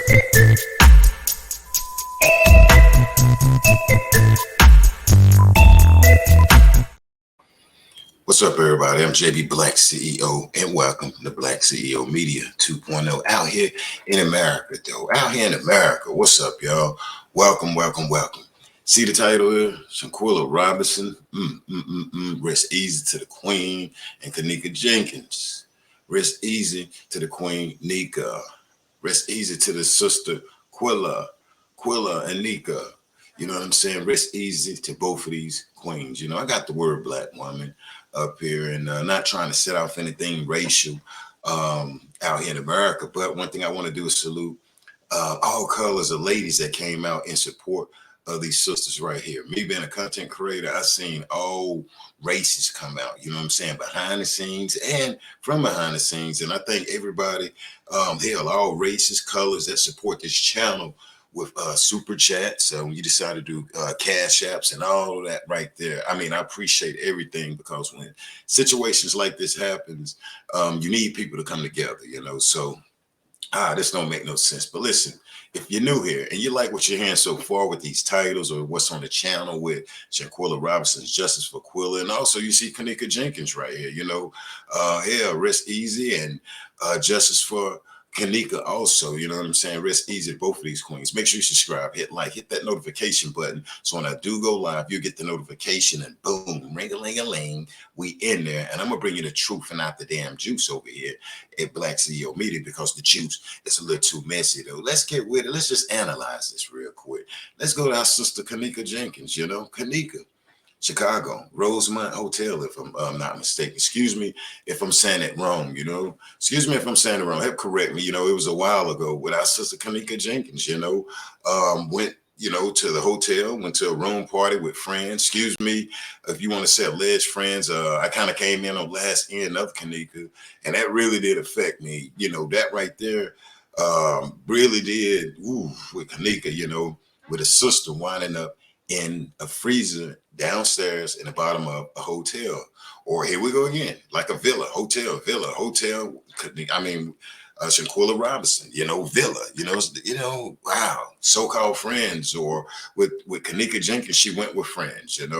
What's up, everybody? I'm JB Black CEO, and welcome to Black CEO Media 2.0 out here in America, though. Out here in America. What's up, y'all? Welcome, welcome, welcome. See the title here? Shanquella Robinson. Rest easy to the Queen and Kenneka Jenkins. Rest easy to the Queen, Nika. Rest easy to the sister, Quilla and Nika. You know what I'm saying? Rest easy to both of these queens. I got the word black woman up here, and not trying to set off anything racial out here in America. But one thing I want to do is salute all colors of ladies that came out in support of these sisters right here. Me being a content creator, I seen all races come out, you know what I'm saying, behind the scenes and from behind the scenes. And I thank everybody, hell, all races, colors that support this channel with super chats. When you decide to do cash apps and all of that right there. I mean, I appreciate everything, because when situations like this happens, you need people to come together, so this don't make no sense. But listen, if you're new here and you like what you're hearing so far with these titles or what's on the channel with Shanquella Robinson's Justice for Quilla, and also you see Kenneka Jenkins right here, Rest Easy and Justice for Kenneka also, you know what I'm saying? Rest easy, both of these queens. Make sure you subscribe, hit like, hit that notification button. So when I do go live, you get the notification and boom, ring-a-ling-a-ling, we in there. And I'm going to bring you the truth and not the damn juice over here at Black CEO Media, because the juice is a little too messy though. Let's get with it. Let's just analyze this real quick. Let's go to our sister Kenneka Jenkins, Kenneka. Chicago, Rosemont Hotel, if I'm not mistaken. Excuse me if I'm saying it wrong, Excuse me if I'm saying it wrong. Help correct me. It was a while ago with our sister Kenneka Jenkins, went, to the hotel, went to a room party with friends. Excuse me if you want to say alleged friends. I kind of came in on last end of Kenneka, and that really did affect me. That right there really did, with Kenneka, with a sister winding up in a freezer downstairs in the bottom of a hotel, or here we go again, like a hotel. I mean, Shanquella Robinson, villa, wow, so-called friends, or with Kenneka Jenkins, she went with friends, and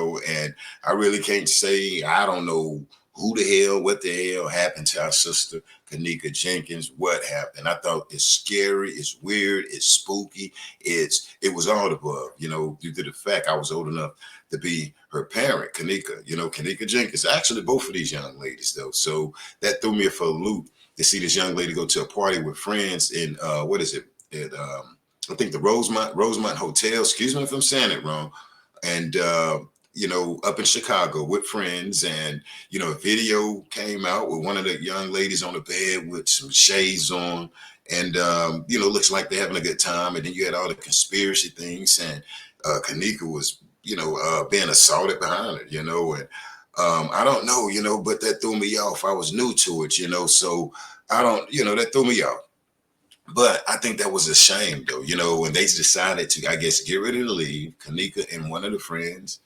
I really can't say, I don't know who the hell, what the hell happened to our sister Kenneka Jenkins. What happened? I thought it's scary, it's weird, it's spooky, it was all above, due to the fact I was old enough to be her parent, Kenneka, Kenneka Jenkins. Actually, both of these young ladies though. So that threw me for a loop to see this young lady go to a party with friends in what is it? I think the Rosemont Hotel. Excuse me if I'm saying it wrong. And up in Chicago with friends, and a video came out with one of the young ladies on the bed with some shades on, and looks like they're having a good time. And then you had all the conspiracy things, and Kenneka was being assaulted behind her, and I don't know, but that threw me off. I was new to it, so I don't, that threw me off. But I think that was a shame though, when they decided to, I guess, get ready to leave. Kenneka and one of the friends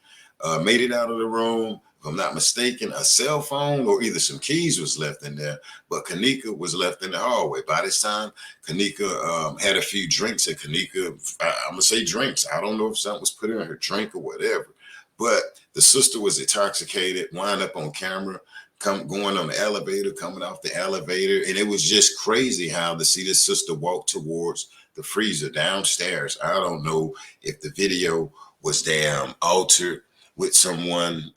made it out of the room. If I'm not mistaken, a cell phone or either some keys was left in there, but Kenneka was left in the hallway. By this time, Kenneka had a few drinks, and Kenneka, I'm gonna say drinks. I don't know if something was put in her drink or whatever, but the sister was intoxicated, wound up on camera, going on the elevator, coming off the elevator. And it was just crazy how to see this sister walk towards the freezer downstairs. I don't know if the video was damn altered with someone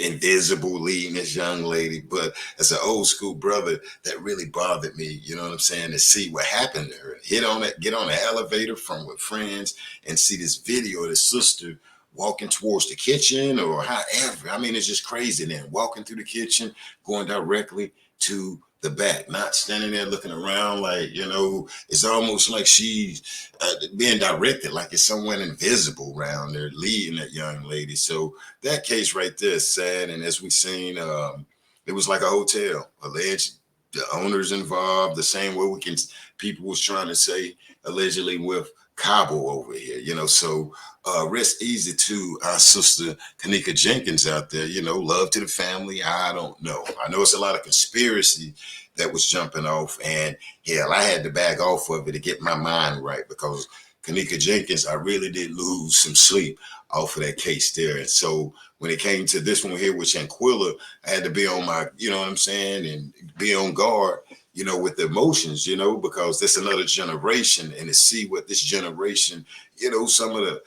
invisible leading this young lady, but as an old school brother, that really bothered me, you know what I'm saying, to see what happened to her. Get on the elevator from with friends and see this video of the sister walking towards the kitchen or however. I mean, it's just crazy. Then walking through the kitchen, going directly to the back, not standing there looking around like, it's almost like she's being directed, like it's someone invisible around there leading that young lady. So that case right there is sad. And as we've seen, it was like a hotel, alleged the owners involved, the same way people was trying to say allegedly with Cabo over here, So rest easy to our sister Kenneka Jenkins out there, love to the family. I don't know. I know it's a lot of conspiracy that was jumping off, and hell, I had to back off of it to get my mind right because Kenneka Jenkins, I really did lose some sleep off of that case there. And so when it came to this one here with Shanquella, I had to be on my, you know what I'm saying, and be on guard, with the emotions, because that's another generation, and to see what this generation, some of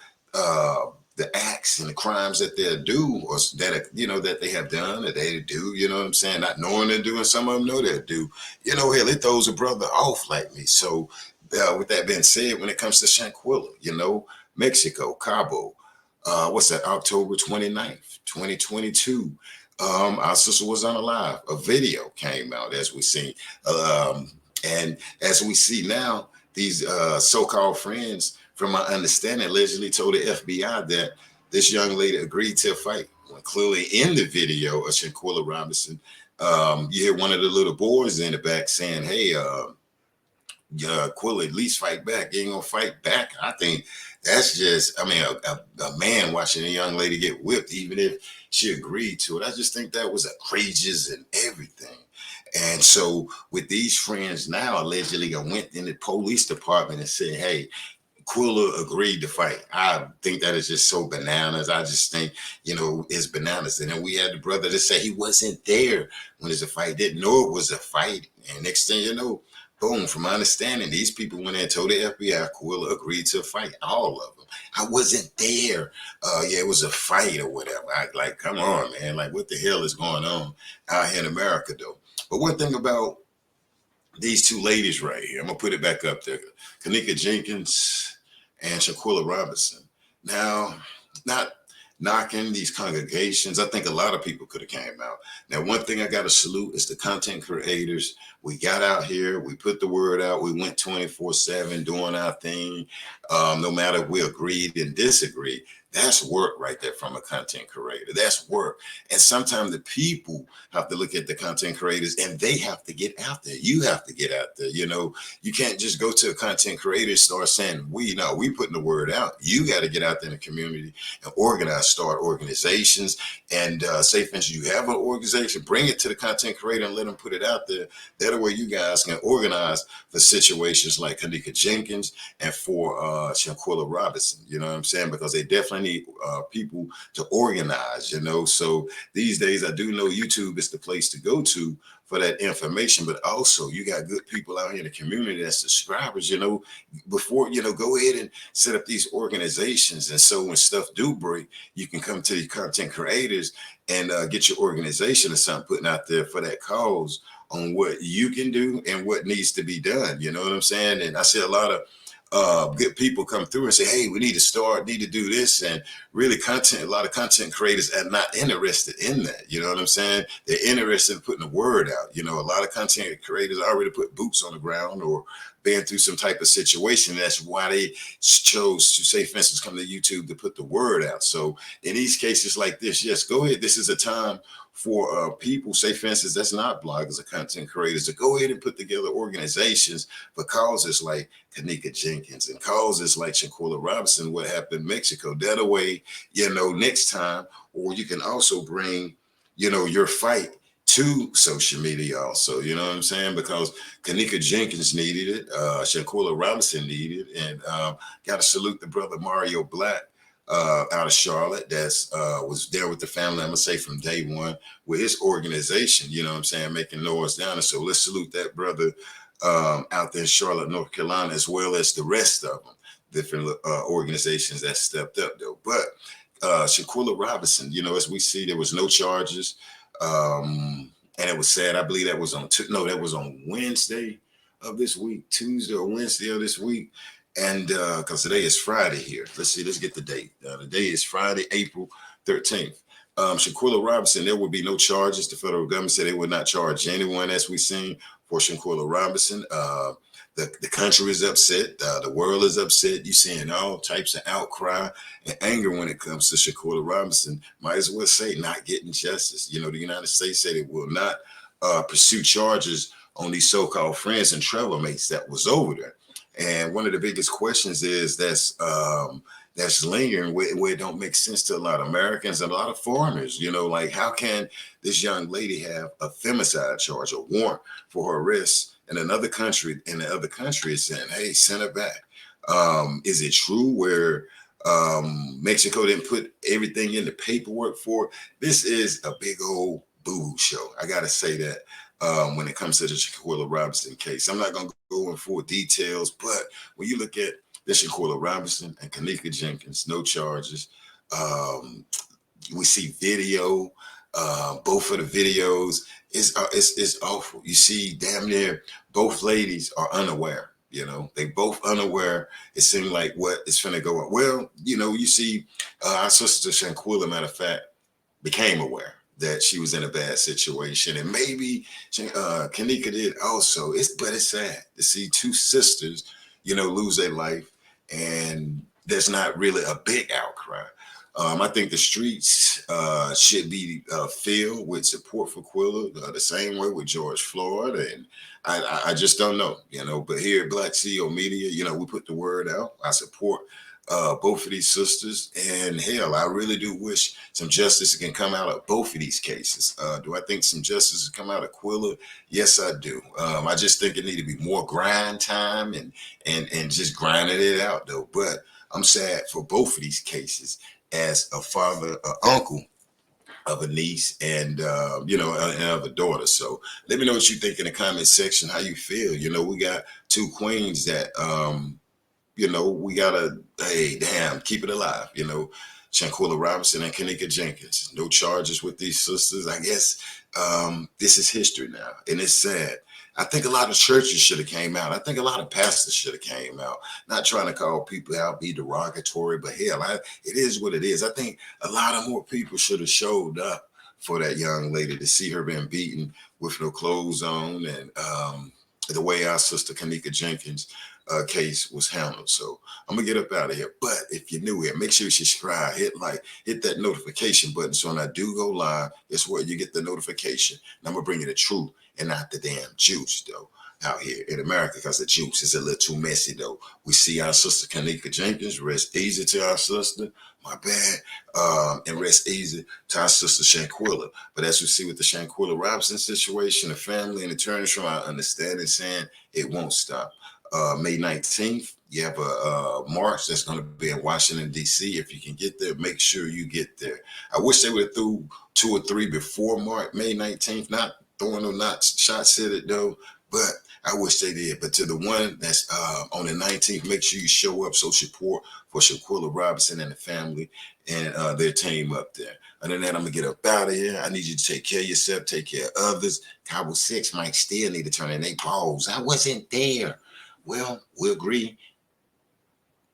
the acts and the crimes that they'll do, or that that they have done, or they do, what I'm saying, not knowing they're doing. Some of them know they'll do, hell, it throws a brother off like me. So with that being said, when it comes to Shanquella, Mexico, Cabo, what's that, October 29th, 2022. Our sister was unalive. A video came out, as we see. And as we see now, these so-called friends, from my understanding, allegedly told the FBI that this young lady agreed to a fight. When clearly in the video of Shanquella Robinson, you hear one of the little boys in the back saying, hey, Quilla, at least fight back. You ain't gonna fight back. I think that's just, I mean, a man watching a young lady get whipped, even if she agreed to it. I just think that was outrageous and everything. And so with these friends now, allegedly, I went in the police department and said, hey, Quilla agreed to fight. I think that is just so bananas. I just think, it's bananas. And then we had the brother that said he wasn't there when there's a fight, didn't know it was a fight. And next thing you know, boom, from my understanding, these people went in and told the FBI Quilla agreed to a fight, all of them. I wasn't there. Yeah, it was a fight or whatever. Come on, man. Like, what the hell is going on out here in America, though? But one thing about these two ladies right here, I'm going to put it back up there, Kenneka Jenkins and Shanquella Robinson. Now, not knocking these congregations. I think a lot of people could have came out. Now, one thing I got to salute is the content creators. We got out here, we put the word out, we went 24/7 doing our thing. No matter if we agreed and disagreed, that's work right there from a content creator. That's work. And sometimes the people have to look at the content creators and they have to get out there. You have to get out there. You can't just go to a content creator and start saying, we putting the word out. You got to get out there in the community and organize, start organizations, and say, for instance, you have an organization, bring it to the content creator and let them put it out there. That way you guys can organize for situations like Kenneka Jenkins and for Shanquella Robinson. You know what I'm saying? Because they definitely need people to organize, So these days, I do know YouTube is the place to go to for that information, but also you got good people out here in the community that's subscribers, before, go ahead and set up these organizations. And so when stuff do break, you can come to the content creators and get your organization or something putting out there for that cause on what you can do and what needs to be done. You know what I'm saying? And I see a lot of good people come through and say, hey, we need to do this. And really a lot of content creators are not interested in that. You know what I'm saying? They're interested in putting the word out. A lot of content creators already put boots on the ground or been through some type of situation. That's why they chose to, say, for instance, come to YouTube to put the word out. So in these cases like this, yes, go ahead. This is a time for people, say, for instance, that's not bloggers or content creators, to go ahead and put together organizations for causes like Kenneka Jenkins and causes like Shanquella Robinson, what happened in Mexico. That way, next time, or you can also bring, your fight to social media also, you know what I'm saying? Because Kenneka Jenkins needed it, Shanquella Robinson needed it, and got to salute the brother Mario Black out of Charlotte that's was there with the family, I'm gonna say from day one, with his organization, you know what I'm saying, making noise down. And so let's salute that brother out there in Charlotte, North Carolina, as well as the rest of them, different organizations that stepped up though. But Shanquella Robinson, as we see, there was no charges. And it was sad. I believe that was on Wednesday of this week, Tuesday or Wednesday of this week. And because today is Friday here. Let's get the date. The day is Friday, April 13th. Shanquella Robinson, there would be no charges. The federal government said they would not charge anyone, as we've seen, for Shanquella Robinson. The country is upset. The world is upset. You're seeing all types of outcry and anger when it comes to Shanquella Robinson. Might as well say not getting justice. The United States said it will not pursue charges on these so-called friends and troublemates that was over there. And one of the biggest questions is that's lingering where it don't make sense to a lot of Americans and a lot of foreigners. Like how can this young lady have a femicide charge, a warrant for her arrest in another country, and the other country is saying, hey, send her back? Is it true where Mexico didn't put everything in the paperwork for it? This is a big old boo show. I got to say that when it comes to the Shanquella Robinson case. I'm not going to go in full details, but when you look at the Shanquella Robinson and Kenneka Jenkins, no charges. Um, we see video, both of the videos is awful. You see, damn near both ladies are unaware. They both unaware. It seemed like what is finna go on. Well, you see, our sister Shanquella, matter of fact, became aware that she was in a bad situation, and maybe Kenneka did also. But it's sad to see two sisters, lose their life, and there's not really a big outcry. I think the streets should be filled with support for Quilla, the same way with George Floyd, and I just don't know, But here at Black CEO Media, we put the word out. I support both of these sisters, and hell, I really do wish some justice can come out of both of these cases. Do I think some justice can come out of Quilla? Yes, I do. I just think it need to be more grind time and just grinding it out though. But I'm sad for both of these cases as a father, an uncle of a niece, and and of a daughter. So let me know what you think in the comment section. How you feel? We got two queens that we gotta, hey, damn, keep it alive. Shanquella Robinson and Kenneka Jenkins. No charges with these sisters. I guess this is history now, and it's sad. I think a lot of churches should have came out. I think a lot of pastors should have came out. Not trying to call people out, be derogatory, but hell, it is what it is. I think a lot of more people should have showed up for that young lady to see her being beaten with no clothes on, and the way our sister Kenneka Jenkins case was handled. So I'm gonna get up out of here. But if you're new here, make sure you subscribe, hit like, hit that notification button. So when I do go live, guess what? You get the notification. And I'm gonna bring you the truth and not the damn juice, though, out here in America, because the juice is a little too messy, though. We see our sister Kenneka Jenkins, rest easy to our sister, my bad, and rest easy to our sister Shanquella. But as we see with the Shanquella Robinson situation, the family and attorneys from our understanding saying it won't stop. May 19th, you have a march that's going to be in Washington, D.C. If you can get there, make sure you get there. I wish they would have threw 2 or 3 before May 19th, not throwing no shots at it, though, but I wish they did. But to the one that's on the 19th, make sure you show up, so support for Shanquella Robinson and the family and their team up there. Other than that, I'm going to get up out of here. I need you to take care of yourself, take care of others. Cowboy 6 might still need to turn in their balls. I wasn't there. Well, we agree.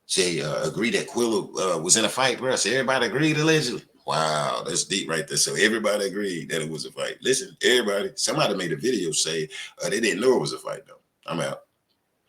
Say, agree that Quilla was in a fight, bro. So everybody agreed allegedly. Wow, that's deep right there. So everybody agreed that it was a fight. Listen, everybody, somebody made a video say they didn't know it was a fight, though. I'm out.